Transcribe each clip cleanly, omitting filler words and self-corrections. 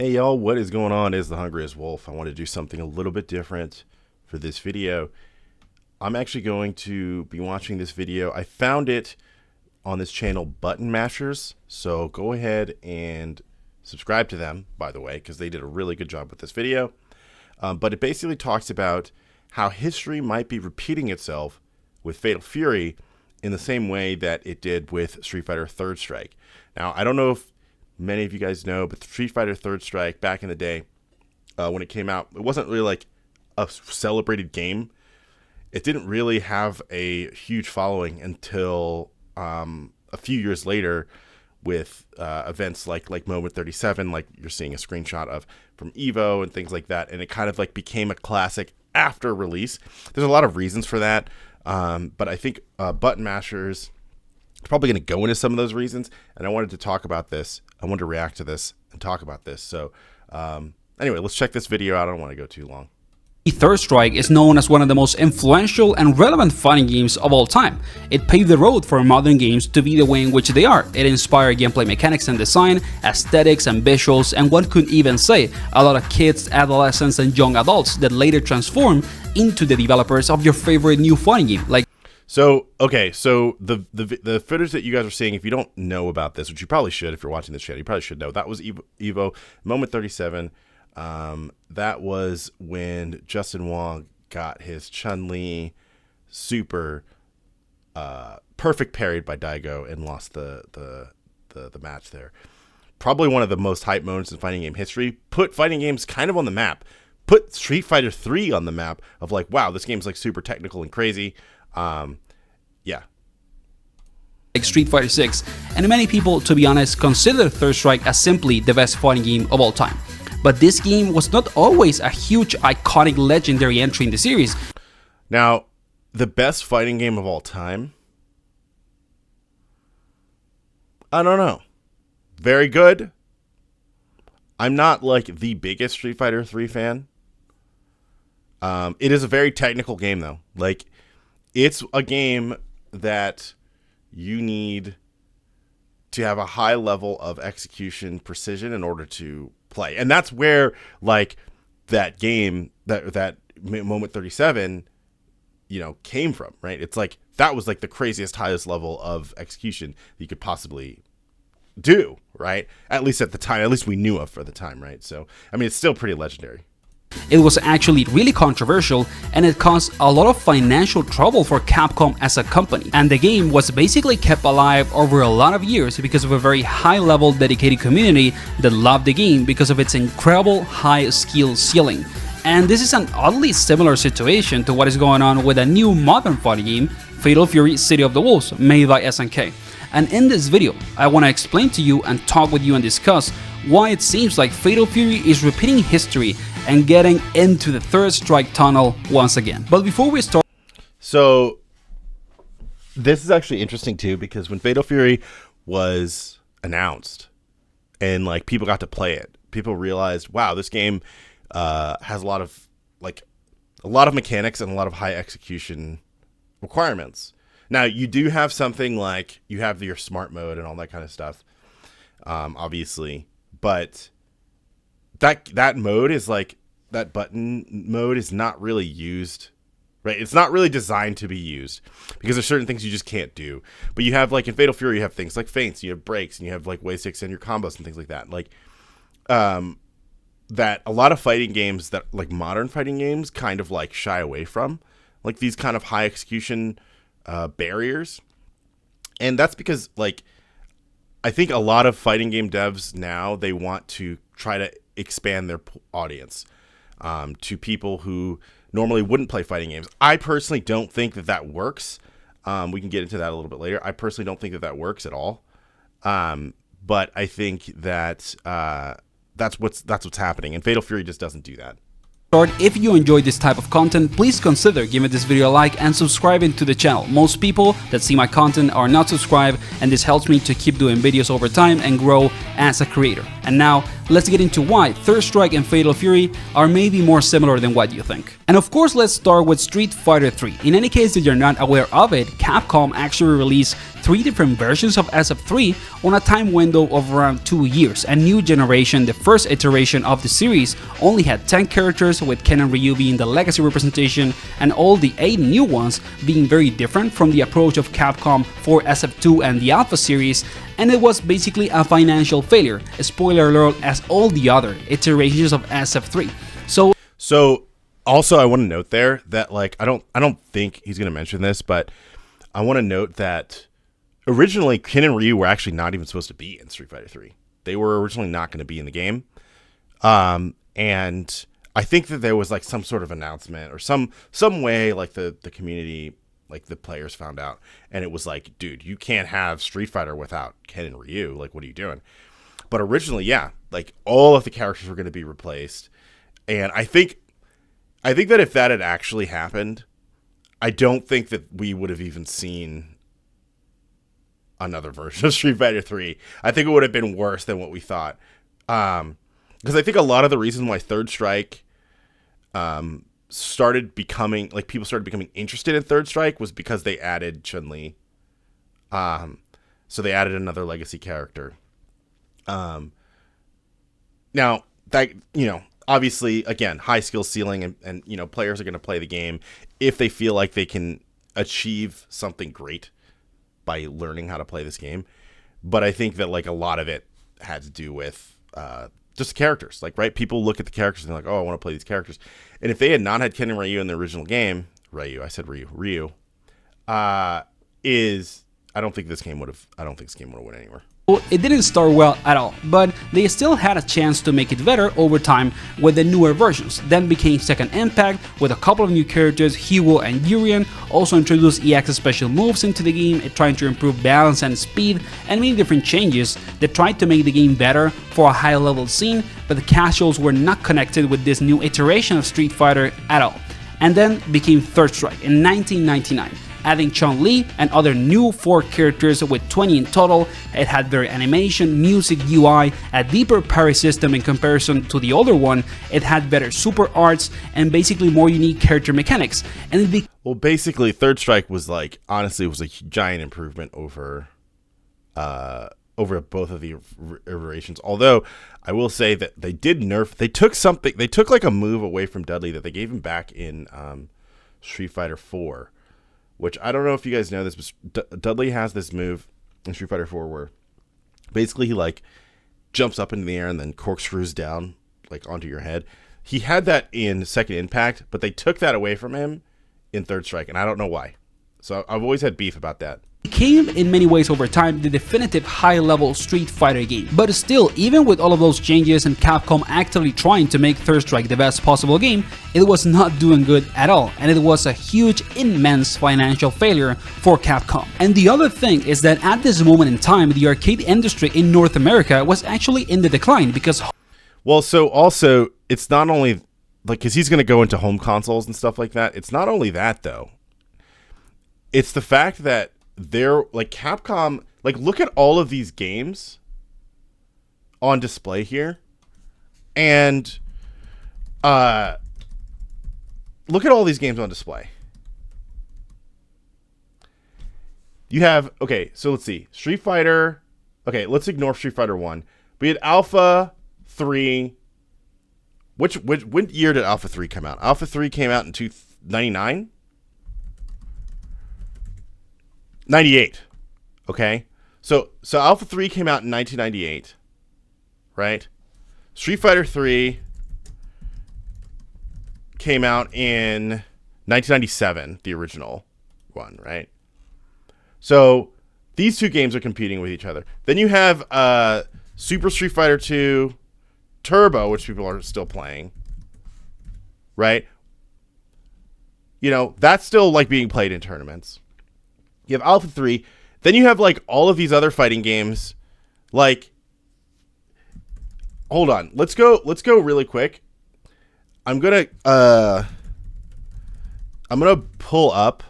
Hey y'all, what is going on? It's the Hungriest Wolf. I want to do something a little bit different for this video. I'm actually going to be watching this video. I found it on this channel, ButtonMashers. So go ahead and subscribe to them, by the way, because they did a really good job with this video. But it basically talks about how history might be repeating itself with Fatal Fury in the same way that it did with Street Fighter Third Strike. Now, I don't know if many of you guys know, but Street Fighter Third Strike back in the day, when it came out, it wasn't really like a celebrated game. It didn't really have a huge following until a few years later with events like Moment 37, like you're seeing a screenshot of from Evo and things like that. And it kind of like became a classic after release. There's a lot of reasons for that. But I think ButtonMashers probably going to go into some of those reasons, and I wanted to talk about this. I wanted to react to this and talk about this. So anyway, let's check this video out. I don't want to go too long. Third Strike is known as one of the most influential and relevant fighting games of all time. It paved the road for modern games to be the way in which they are. It inspired gameplay mechanics and design, aesthetics and visuals, and one could even say a lot of kids, adolescents, and young adults that later transformed into the developers of your favorite new fighting game. So the footage that you guys are seeing, if you don't know about this, which you probably should if you're watching this channel, you probably should know, that was Evo Moment 37. That was when Justin Wong got his Chun-Li super perfect parried by Daigo and lost the match there. Probably one of the most hype moments in fighting game history. Put fighting games kind of on the map. Put Street Fighter 3 on the map of like, wow, this game's like super technical and crazy. Yeah. Like Street Fighter 6, and many people, to be honest, consider Third Strike as simply the best fighting game of all time. But this game was not always a huge, iconic, legendary entry in the series. Now, the best fighting game of all time? I don't know. Very good. I'm not like the biggest Street Fighter 3 fan. It is a very technical game though. Like, it's a game that you need to have a high level of execution precision in order to play. And that's where like that game, that Moment 37, came from, right? It's like that was like the craziest, highest level of execution you could possibly do, right? At least at the time, at least we knew of for the time, right? So, I mean, it's still pretty legendary. It was actually really controversial, and it caused a lot of financial trouble for Capcom as a company. And the game was basically kept alive over a lot of years because of a very high-level dedicated community that loved the game because of its incredible high skill ceiling. And this is an oddly similar situation to what is going on with a new modern fighting game, Fatal Fury City of the Wolves, made by SNK. And in this video, I want to explain to you and talk with you and discuss why it seems like Fatal Fury is repeating history and getting into the Third Strike tunnel once again. But before we start... So, this is actually interesting too, because when Fatal Fury was announced and like people got to play it, people realized, wow, this game has a lot of mechanics and a lot of high execution requirements. Now, you do have something like, you have your smart mode and all that kind of stuff, obviously, but that mode is like, that button mode is not really used, right? It's not really designed to be used because there's certain things you just can't do. But you have, like, in Fatal Fury, you have things like feints, you have breaks, and you have, like, ways to extend your combos and things like that. Like, that a lot of fighting games that, like, modern fighting games kind of, like, shy away from. Like, these kind of high execution barriers. And that's because, like, I think a lot of fighting game devs now, they want to try to expand their audience to people who normally wouldn't play fighting games. I personally don't think that works. We can get into that a little bit later. I personally don't think that works at all. But I think that that's what's happening, and Fatal Fury just doesn't do that. If you enjoyed this type of content, please consider giving this video a like and subscribing to the channel. Most people that see my content are not subscribed, and this helps me to keep doing videos over time and grow as a creator. And now, let's get into why Third Strike and Fatal Fury are maybe more similar than what you think. And of course, let's start with Street Fighter 3. In any case, if you're not aware of it, Capcom actually released 3 different versions of SF3 on a time window of around 2 years. A new generation, the first iteration of the series, only had 10 characters, with Ken and Ryu being the legacy representation, and all the 8 new ones being very different from the approach of Capcom for SF2 and the Alpha series, and it was basically a financial failure, spoiler alert, as all the other iterations of SF3. So also I want to note there that, like, I don't think he's going to mention this, but I want to note that originally Ken and Ryu were actually not even supposed to be in Street Fighter 3. They were originally not going to be in the game. And I think that there was like some sort of announcement or some way, like the community, like the players found out, and it was like, dude, you can't have Street Fighter without Ken and Ryu. Like, what are you doing? But originally, yeah, like all of the characters were going to be replaced. And I think that if that had actually happened, I don't think that we would have even seen another version of Street Fighter 3. I think it would have been worse than what we thought. Because I think a lot of the reason why Third Strike started becoming, like, people started becoming interested in Third Strike was because they added Chun-Li. So they added another legacy character. Now, that, you know, obviously, again, high skill ceiling, and you know, players are going to play the game if they feel like they can achieve something great by learning how to play this game. But I think that, like, a lot of it had to do with just the characters. Like, right, people look at the characters and they're like, oh, I want to play these characters. And if they had not had Ken and Ryu in the original game, Ryu, I don't think this game would have went anywhere. It didn't start well at all, but they still had a chance to make it better over time with the newer versions. Then became Second Impact with a couple of new characters, Hugo and Urian, also introduced EX special moves into the game, trying to improve balance and speed, and many different changes that tried to make the game better for a high level scene, but the casuals were not connected with this new iteration of Street Fighter at all. And then became Third Strike in 1999. Adding Chun-Li and other new 4 characters with 20 in total. It had better animation, music, UI, a deeper parry system in comparison to the older one. It had better super arts and basically more unique character mechanics. And well, basically, Third Strike was, like, honestly, it was a giant improvement over both of the iterations. Although I will say that they did nerf. They took like a move away from Dudley that they gave him back in Street Fighter 4. Which, I don't know if you guys know this, but Dudley has this move in Street Fighter 4 where basically he, like, jumps up into the air and then corkscrews down, like, onto your head. He had that in Second Impact, but they took that away from him in Third Strike, and I don't know why. So I've always had beef about that. Became in many ways over time the definitive high-level Street Fighter game. But still, even with all of those changes and Capcom actively trying to make Third Strike the best possible game, it was not doing good at all, and it was a huge, immense financial failure for Capcom. And the other thing is that at this moment in time, the arcade industry in North America was actually in the decline because... Well, so also, it's not only, like, because he's going to go into home consoles and stuff like that. It's not only that, though. It's the fact that they're, like, Capcom, like, look at all of these games on display here, and look at all these games on display. You have, okay, so let's see, Street Fighter, okay, let's ignore Street Fighter 1. We had Alpha 3, when year did Alpha 3 come out? Alpha 3 came out in 1999? 98. Okay? So Alpha 3 came out in 1998. Right? Street Fighter 3 came out in 1997, the original one, right? So these two games are competing with each other. Then you have Super Street Fighter 2 Turbo, which people are still playing. Right? You know, that's still, like, being played in tournaments. You have Alpha 3. Then you have, like, all of these other fighting games. Like, hold on. Let's go really quick. I'm gonna pull up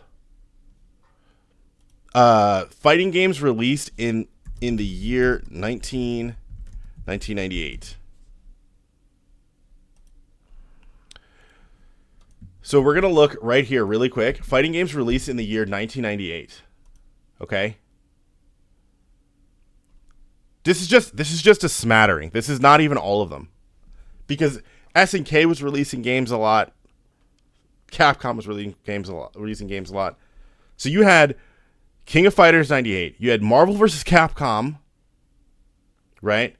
fighting games released in the year 19. 1998. So we're going to look right here really quick. Fighting games released in the year 1998. Okay? This is just a smattering. This is not even all of them. Because SNK was releasing games a lot. Capcom was releasing games a lot. So you had King of Fighters 98. You had Marvel vs. Capcom, right?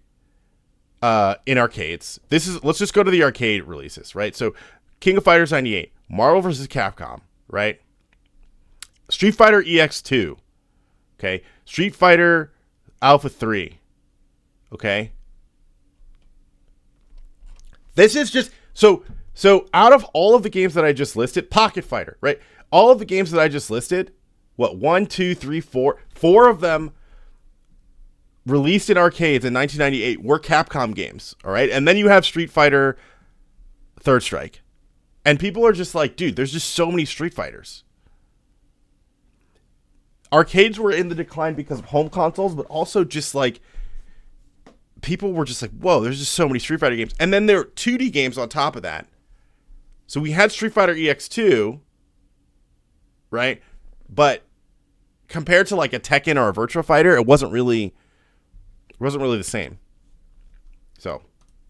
In arcades. Let's just go to the arcade releases, right? So King of Fighters 98, Marvel vs. Capcom, right? Street Fighter EX2. Okay? Street Fighter Alpha 3. Okay? This is just so out of all of the games that I just listed, Pocket Fighter, right? All of the games that I just listed, what, 1, 2, 3, 4, 4 of them released in arcades in 1998 were Capcom games, all right? And then you have Street Fighter Third Strike. And people are just like, dude, there's just so many Street Fighters. Arcades were in the decline because of home consoles, but also just like people were just like, whoa, there's just so many Street Fighter games. And then there are 2D games on top of that. So we had Street Fighter EX2, right? But compared to like a Tekken or a Virtua Fighter, it wasn't really the same. So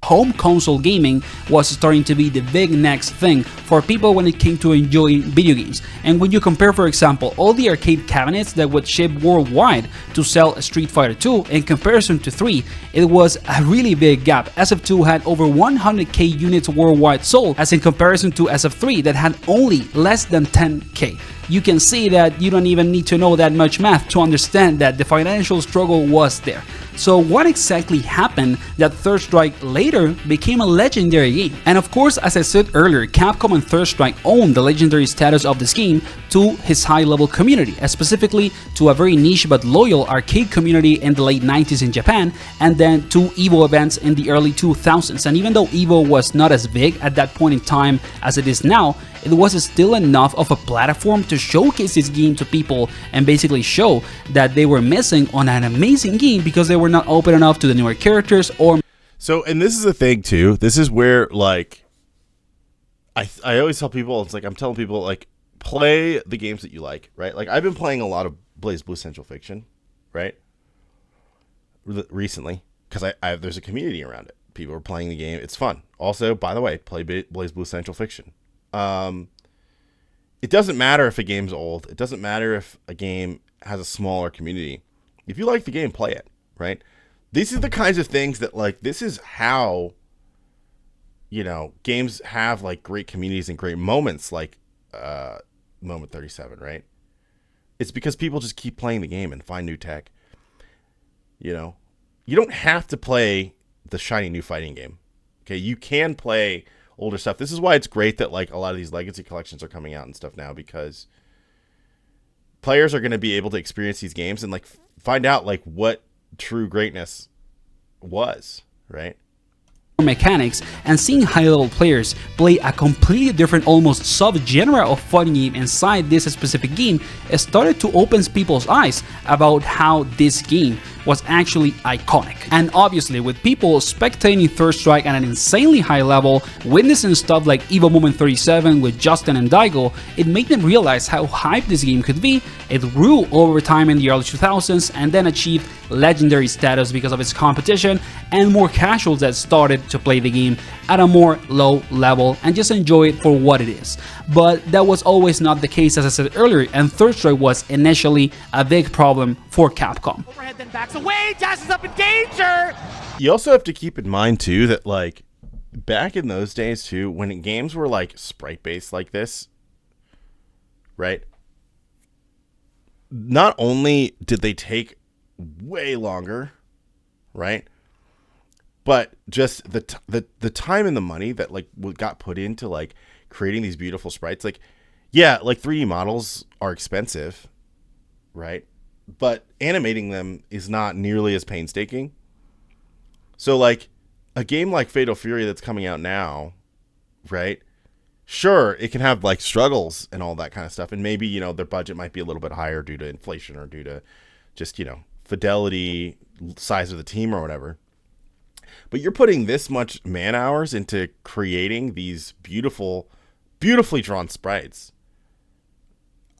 home console gaming was starting to be the big next thing for people when it came to enjoying video games. And when you compare, for example, all the arcade cabinets that would ship worldwide to sell Street Fighter 2 in comparison to 3, it was a really big gap. SF2 had over 100k units worldwide sold, as in comparison to SF3 that had only less than 10k. You can see that you don't even need to know that much math to understand that the financial struggle was there. So what exactly happened that Third Strike later became a legendary game? And of course, as I said earlier, Capcom and Third Strike owned the legendary status of this game to his high-level community, specifically to a very niche but loyal arcade community in the late 90s in Japan, and then to EVO events in the early 2000s. And even though EVO was not as big at that point in time as it is now, it was still enough of a platform to showcase this game to people and basically show that they were missing on an amazing game because they were not open enough to the newer characters or... So, and this is the thing too, this is where like, I always tell people, it's like, I'm telling people like, play the games that you like, right? Like I've been playing a lot of BlazBlue Central Fiction, right? Recently, because there's a community around it. People are playing the game, it's fun. Also, by the way, play BlazBlue Central Fiction. It doesn't matter if a game's old. It doesn't matter if a game has a smaller community. If you like the game, play it, right? These are the kinds of things that, like, this is how, you know, games have, like, great communities and great moments, like Moment 37, right? It's because people just keep playing the game and find new tech. You know? You don't have to play the shiny new fighting game. Okay? You can play older stuff. This is why it's great that like a lot of these legacy collections are coming out and stuff now, because players are going to be able to experience these games and like find out like what true greatness was, right? Mechanics, and seeing high-level players play a completely different, almost sub-genre of fighting game inside this specific game, it started to open people's eyes about how this game was actually iconic. And obviously, with people spectating Third Strike at an insanely high level, witnessing stuff like EVO Moment 37 with Justin and Daigo, it made them realize how hyped this game could be. It grew over time in the early 2000s and then achieved legendary status because of its competition and more casuals that started to play the game at a more low level and just enjoy it for what it is. But that was always not the case, as I said earlier, and Third Strike was initially a big problem for Capcom. Overhead then backs away, dashes up in danger! You also have to keep in mind too that like back in those days too, when games were like sprite based like this, right? Not only did they take way longer, right? But just the time and the money that like got put into like creating these beautiful sprites, like yeah, like 3D models are expensive, right? But animating them is not nearly as painstaking. So like a game like Fatal Fury that's coming out now, right? Sure, it can have like struggles and all that kind of stuff, and maybe, you know, their budget might be a little bit higher due to inflation or due to just, you know, fidelity, size of the team or whatever. But you're putting this much man hours into creating these beautifully drawn sprites.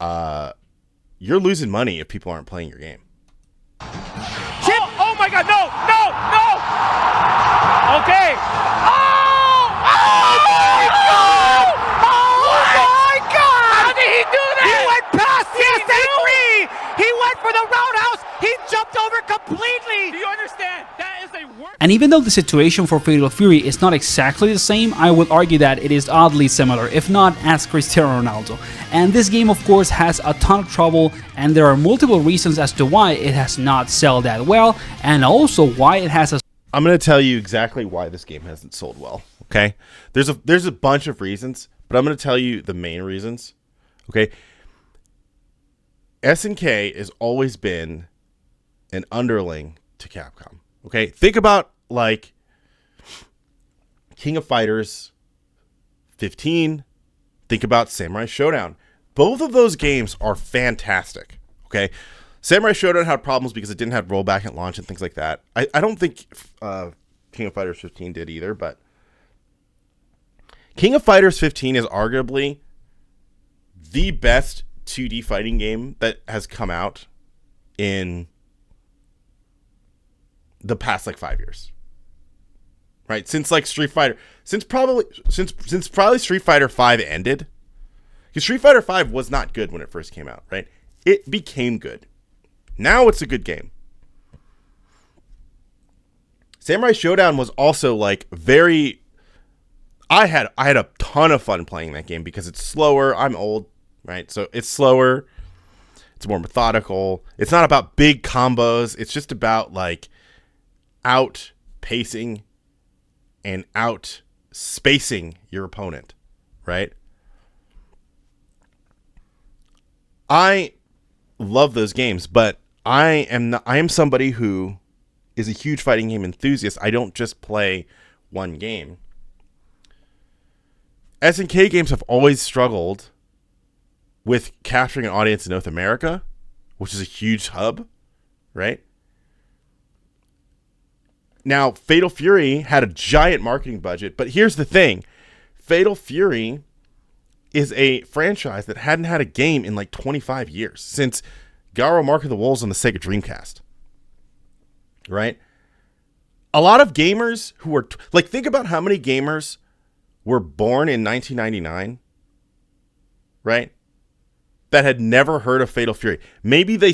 You're losing money if people aren't playing your game. Chip! Oh my God! No! No! No! Okay. Oh! Oh my God! Oh my God! How did he do that? He went past the SA3. He went for the roundhouse. He jumped over completely. Do you understand? That is a work. And even though the situation for Fatal Fury is not exactly the same, I would argue that it is oddly similar, if not as Cristiano Ronaldo. And this game of course has a ton of trouble, and there are multiple reasons as to why it has not sold that well, and also why it has a... I'm going to tell you exactly why this game hasn't sold well, okay? There's a bunch of reasons, but I'm going to tell you the main reasons, okay? SNK has always been an underling to Capcom, okay? Think about, like, King of Fighters 15. Think about Samurai Showdown. Both of those games are fantastic, okay? Samurai Showdown had problems because it didn't have rollback at launch and things like that. I don't think King of Fighters 15 did either, but King of Fighters 15 is arguably the best 2D fighting game that has come out in the past like 5 years. Right? Since like Street Fighter, since probably Street Fighter 5 ended. Because Street Fighter 5 was not good when it first came out, right? It became good. Now it's a good game. Samurai Showdown was also like very... I had a ton of fun playing that game because it's slower. I'm old, right? So it's slower. It's more methodical. It's not about big combos. It's just about like outpacing and out spacing your opponent, right? I love those games, but I am somebody who is a huge fighting game enthusiast. I don't just play one game. SNK games have always struggled with capturing an audience in North America, which is a huge hub, right? Now, Fatal Fury had a giant marketing budget, but here's the thing. Fatal Fury is a franchise that hadn't had a game in like 25 years, since Garo Mark of the Wolves on the Sega Dreamcast. Right? A lot of gamers who were... like, think about how many gamers were born in 1999, right? That had never heard of Fatal Fury. Maybe they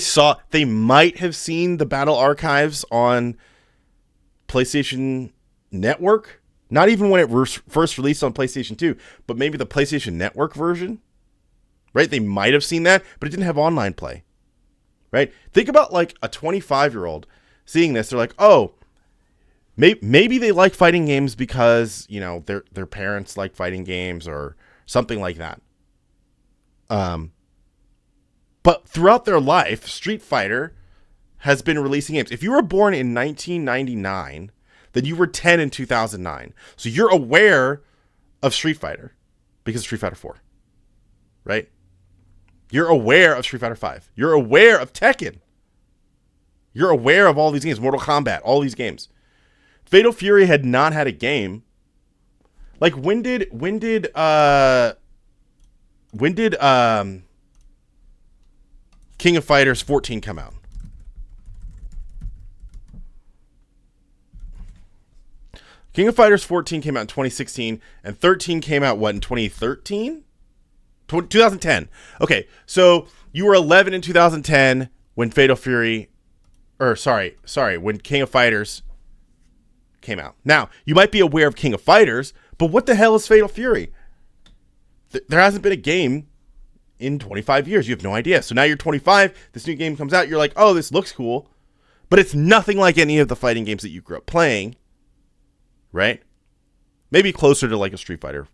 might have seen the battle archives on PlayStation Network. Not even when it first released on PlayStation 2, but maybe the PlayStation Network version, right? They might have seen that, but it didn't have online play, right? Think about like a 25-year-old seeing this. They're like, oh, maybe they like fighting games because, you know, their parents like fighting games or something like that. But throughout their life, Street Fighter has been releasing games. If you were born in 1999, then you were 10 in 2009. So you're aware of Street Fighter because of Street Fighter 4, right? You're aware of Street Fighter 5. You're aware of Tekken. You're aware of all these games, Mortal Kombat, all these games. Fatal Fury had not had a game. Like when did King of Fighters 14 come out? King of Fighters 14 came out in 2016, and 13 came out, what, in 2013? 2010. Okay, so you were 11 in 2010 when Fatal Fury, when King of Fighters came out. Now, you might be aware of King of Fighters, but what the hell is Fatal Fury? There hasn't been a game in 25 years. You have no idea. So now you're 25, this new game comes out, you're like, oh, this looks cool, but it's nothing like any of the fighting games that you grew up playing. Right? Maybe closer to like a Street Fighter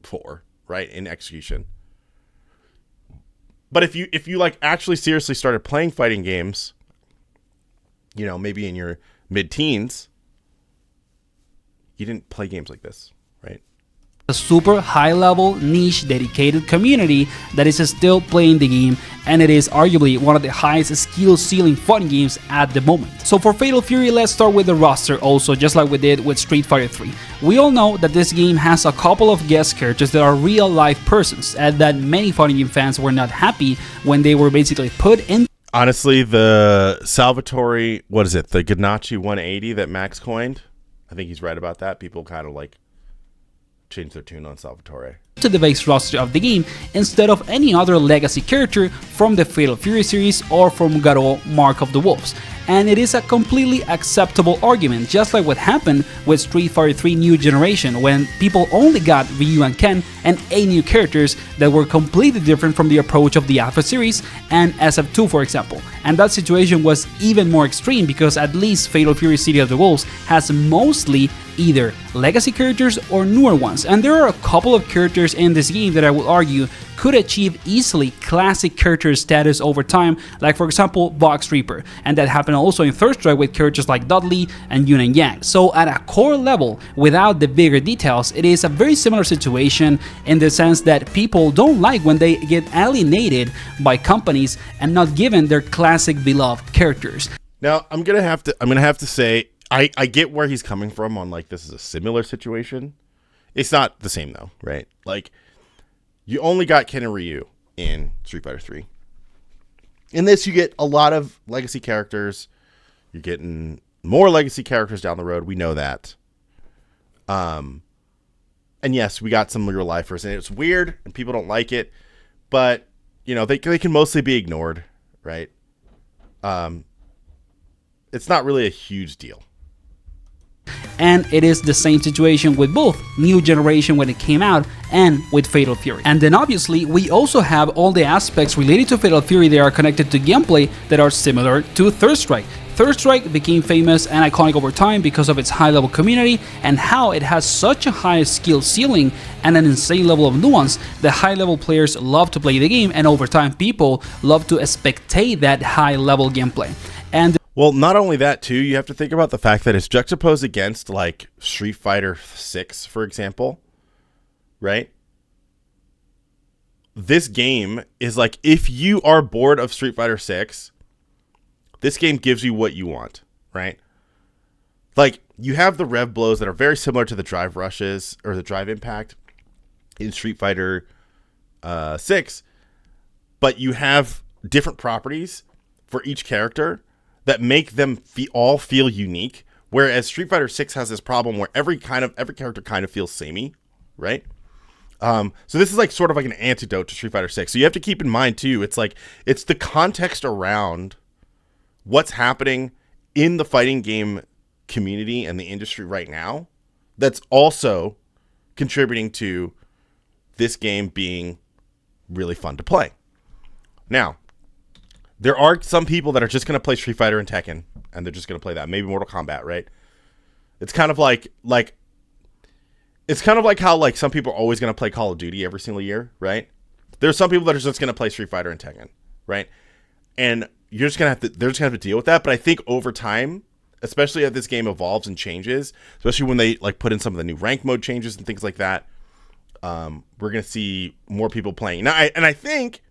4, right? In execution. But if you like actually seriously started playing fighting games, you know, maybe in your mid-teens, you didn't play games like this, right? a super high level, niche, dedicated community that is still playing the game, and it is arguably one of the highest skill ceiling fighting games at the moment. So for Fatal Fury, let's start with the roster also, just like we did with Street Fighter 3. We all know that this game has a couple of guest characters that are real life persons, and that many fighting game fans were not happy when they were basically put in. Honestly, the Salvatore, what is it, the Ganache 180 that Max coined? I think he's right about that. People kind of like change their tune on Salvatore to the base roster of the game instead of any other legacy character from the Fatal Fury series or from Garou Mark of the Wolves. And it is a completely acceptable argument, just like what happened with Street Fighter 3 New Generation, when people only got Ryu and Ken and 8 new characters that were completely different from the approach of the Alpha series and SF2, for example. And that situation was even more extreme because at least Fatal Fury City of the Wolves has mostly either legacy characters or newer ones, and there are a couple of characters in this game that I would argue could achieve easily classic character status over time, like for example Box Reaper, and that happened also in Third Strike with characters like Dudley and Yun and Yang. So at a core level, without the bigger details, it is a very similar situation in the sense that people don't like when they get alienated by companies and not given their classic beloved characters. Now I'm gonna have to say I get where he's coming from on like this is a similar situation. It's not the same though, right? Like you only got Ken and Ryu in Street Fighter 3. In this you get a lot of legacy characters. You're getting more legacy characters down the road. We know that. And yes, we got some real lifers, and it's weird and people don't like it, but you know, they can mostly be ignored, right? It's not really a huge deal. And it is the same situation with both New Generation when it came out and with Fatal Fury. And then obviously we also have all the aspects related to Fatal Fury that are connected to gameplay that are similar to Third Strike. Third Strike became famous and iconic over time because of its high-level community and how it has such a high skill ceiling and an insane level of nuance that high-level players love to play the game, and over time people love to spectate that high-level gameplay. And well, not only that too, you have to think about the fact that it's juxtaposed against like Street Fighter 6, for example, right? This game is like, if you are bored of Street Fighter 6, this game gives you what you want, right? Like, you have the rev blows that are very similar to the drive rushes or the drive impact in Street Fighter 6, but you have different properties for each character that make them all feel unique, whereas Street Fighter 6 has this problem where every character kind of feels samey, right? So this is like sort of like an antidote to Street Fighter 6. So you have to keep in mind too, it's like it's the context around what's happening in the fighting game community and the industry right now that's also contributing to this game being really fun to play. Now, there are some people that are just going to play Street Fighter and Tekken, and they're just going to play that. Maybe Mortal Kombat, right? It's kind of like how like some people are always going to play Call of Duty every single year, right? There's some people that are just going to play Street Fighter and Tekken, right? And they're just going to have to deal with that. But I think over time, especially as this game evolves and changes, especially when they like put in some of the new rank mode changes and things like that, we're going to see more people playing. Now, I think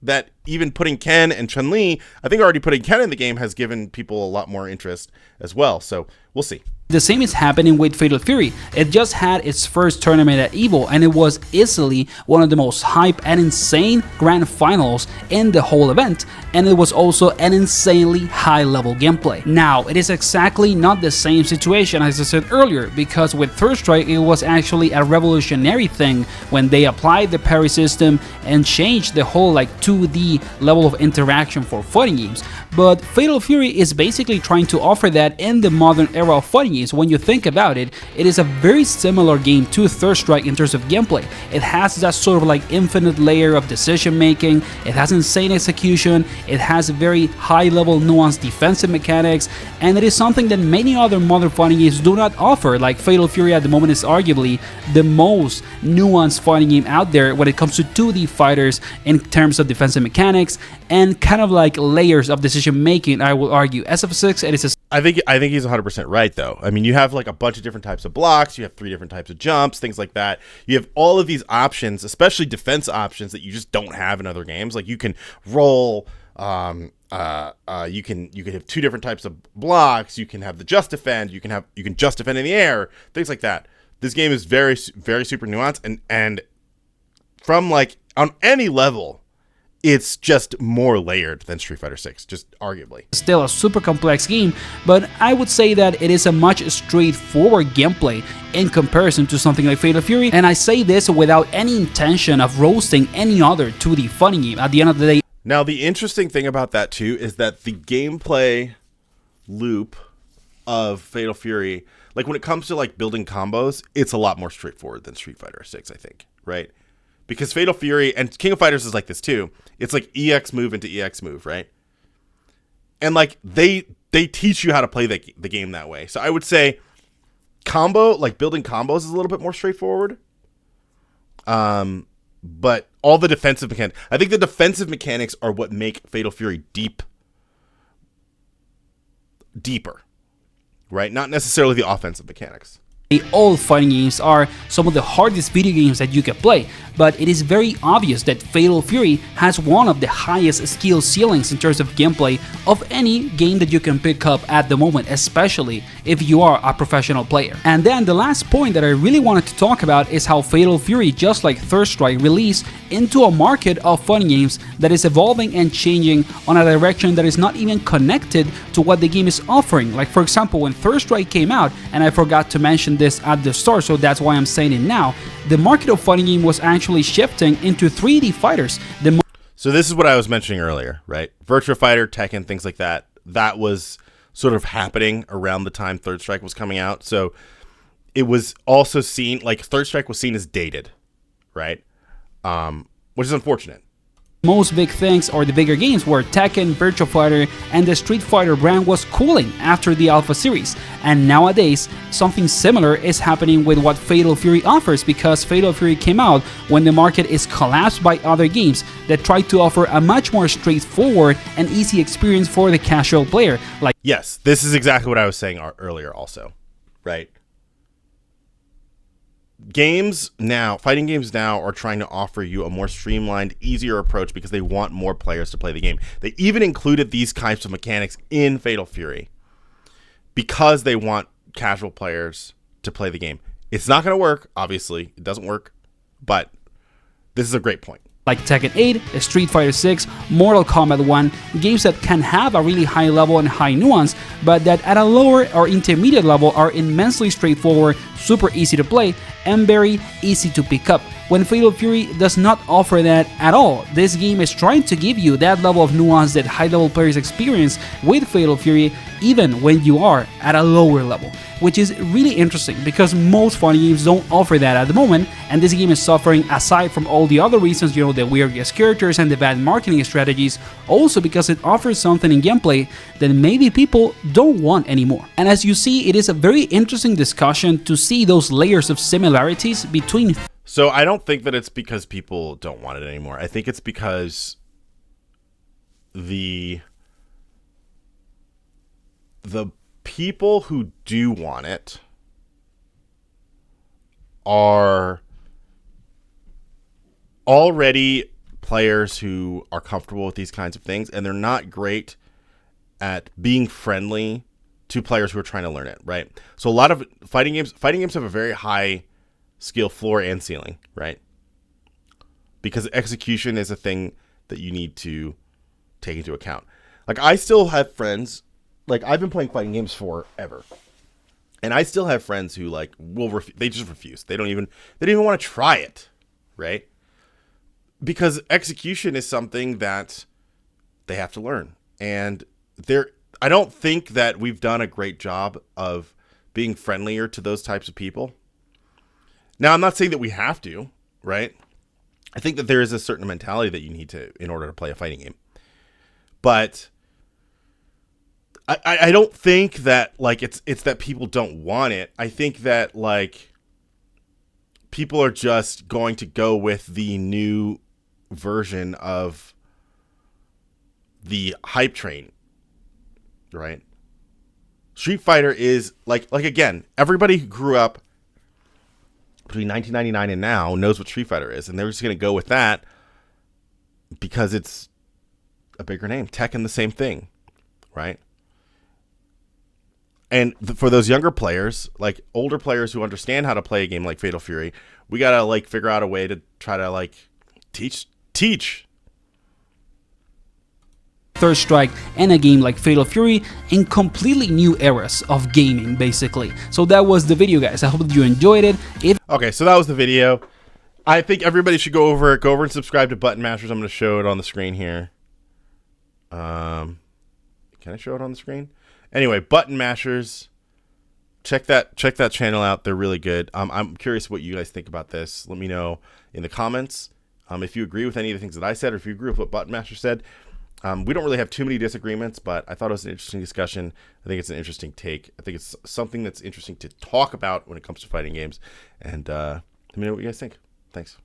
that even putting Ken and Chun-Li, I think already putting Ken in the game has given people a lot more interest as well. So we'll see. The same is happening with Fatal Fury. It just had its first tournament at EVO, and it was easily one of the most hype and insane grand finals in the whole event, and it was also an insanely high level gameplay. Now, it is exactly not the same situation as I said earlier, because with Third Strike it was actually a revolutionary thing when they applied the parry system and changed the whole like 2D level of interaction for fighting games. But Fatal Fury is basically trying to offer that in the modern era of fighting games. When you think about it, it is a very similar game to Third Strike in terms of gameplay. It has that sort of like infinite layer of decision making, it has insane execution, it has very high level nuanced defensive mechanics, and it is something that many other modern fighting games do not offer. Like Fatal Fury at the moment is arguably the most nuanced fighting game out there when it comes to 2D fighters in terms of defensive mechanics. mechanics and kind of like layers of decision making, I will argue. SF6, it is a I think he's 100% right, though. I mean, you have like a bunch of different types of blocks. You have 3 different types of jumps, things like that. You have all of these options, especially defense options that you just don't have in other games. Like you can roll. You can have 2 different types of blocks. You can have the just defend. You can just defend in the air. Things like that. This game is very, very super nuanced, and from like on any level, it's just more layered than Street Fighter 6, just arguably. Still a super complex game, but I would say that it is a much straightforward gameplay in comparison to something like Fatal Fury, and I say this without any intention of roasting any other 2D fighting game. At the end of the day, now the interesting thing about that too is that the gameplay loop of Fatal Fury, like when it comes to like building combos, it's a lot more straightforward than Street Fighter 6, I think, right? Because Fatal Fury and King of Fighters is like this too. It's like EX move into EX move, right? And like they teach you how to play the game that way. So I would say combo, like building combos is a little bit more straightforward. But all the defensive mechanics, I think the defensive mechanics are what make Fatal Fury deeper, right? Not necessarily the offensive mechanics. All fighting games are some of the hardest video games that you can play, but it is very obvious that Fatal Fury has one of the highest skill ceilings in terms of gameplay of any game that you can pick up at the moment, especially if you are a professional player. And then the last point that I really wanted to talk about is how Fatal Fury, just like Third Strike, released into a market of fighting games that is evolving and changing on a direction that is not even connected to what the game is offering. Like for example, when Third Strike came out, and I forgot to mention this at the start, so that's why I'm saying it now, the market of fighting game was actually shifting into 3D fighters. So this is what I was mentioning earlier, right? Virtua Fighter, Tekken, things like that. That was sort of happening around the time Third Strike was coming out. So it was also seen, like Third Strike was seen as dated, right? Which is unfortunate. Most big things, or the bigger games, were Tekken, Virtua Fighter, and the Street Fighter brand was cooling after the Alpha series. And nowadays, something similar is happening with what Fatal Fury offers, because Fatal Fury came out when the market is collapsed by other games that try to offer a much more straightforward and easy experience for the casual player. Like, yes, this is exactly what I was saying earlier also, right? Fighting games now are trying to offer you a more streamlined, easier approach because they want more players to play the game. They even included these types of mechanics in Fatal Fury because they want casual players to play the game. It's not going to work, obviously. It doesn't work, but this is a great point. Like Tekken 8, Street Fighter 6, Mortal Kombat 1, games that can have a really high level and high nuance, but that at a lower or intermediate level are immensely straightforward, super easy to play, and very easy to pick up. When Fatal Fury does not offer that at all, this game is trying to give you that level of nuance that high-level players experience with Fatal Fury, even when you are at a lower level, which is really interesting because most fighting games don't offer that at the moment, and this game is suffering aside from all the other reasons, you know, the weird guest characters and the bad marketing strategies, also because it offers something in gameplay that maybe people don't want anymore. And as you see, it is a very interesting discussion to see those layers of similarities between. So I don't think that it's because people don't want it anymore. I think it's because the people who do want it are already players who are comfortable with these kinds of things, and they're not great at being friendly to players who are trying to learn it, right? So a lot of fighting games have a very high skill floor and ceiling, right? Because execution is a thing that you need to take into account. Like, I still have friends, like, I've been playing fighting games forever, and I still have friends who, like, they just refuse. They don't even want to try it, right? Because execution is something that they have to learn. And I don't think that we've done a great job of being friendlier to those types of people. Now, I'm not saying that we have to, right? I think that there is a certain mentality that you need to in order to play a fighting game. But I don't think that, like, it's that people don't want it. I think that, like, people are just going to go with the new version of the hype train, right? Street Fighter is like again, everybody who grew up between 1999 and now knows what Street Fighter is, and they're just going to go with that because it's a bigger name. Tekken, the same thing, right? And for those younger players, like older players who understand how to play a game like Fatal Fury, we got to like figure out a way to try to like teach Third Strike and a game like Fatal Fury in completely new eras of gaming, basically. So that was the video, guys. I hope that you enjoyed it. Okay, so that was the video. I think everybody should go over and subscribe to ButtonMashers. I'm going to show it on the screen here. Can I show it on the screen? Anyway, ButtonMashers. Check that channel out. They're really good. I'm curious what you guys think about this. Let me know in the comments if you agree with any of the things that I said, or if you agree with what ButtonMashers said. We don't really have too many disagreements, but I thought it was an interesting discussion. I think it's an interesting take. I think it's something that's interesting to talk about when it comes to fighting games. And let me know what you guys think. Thanks.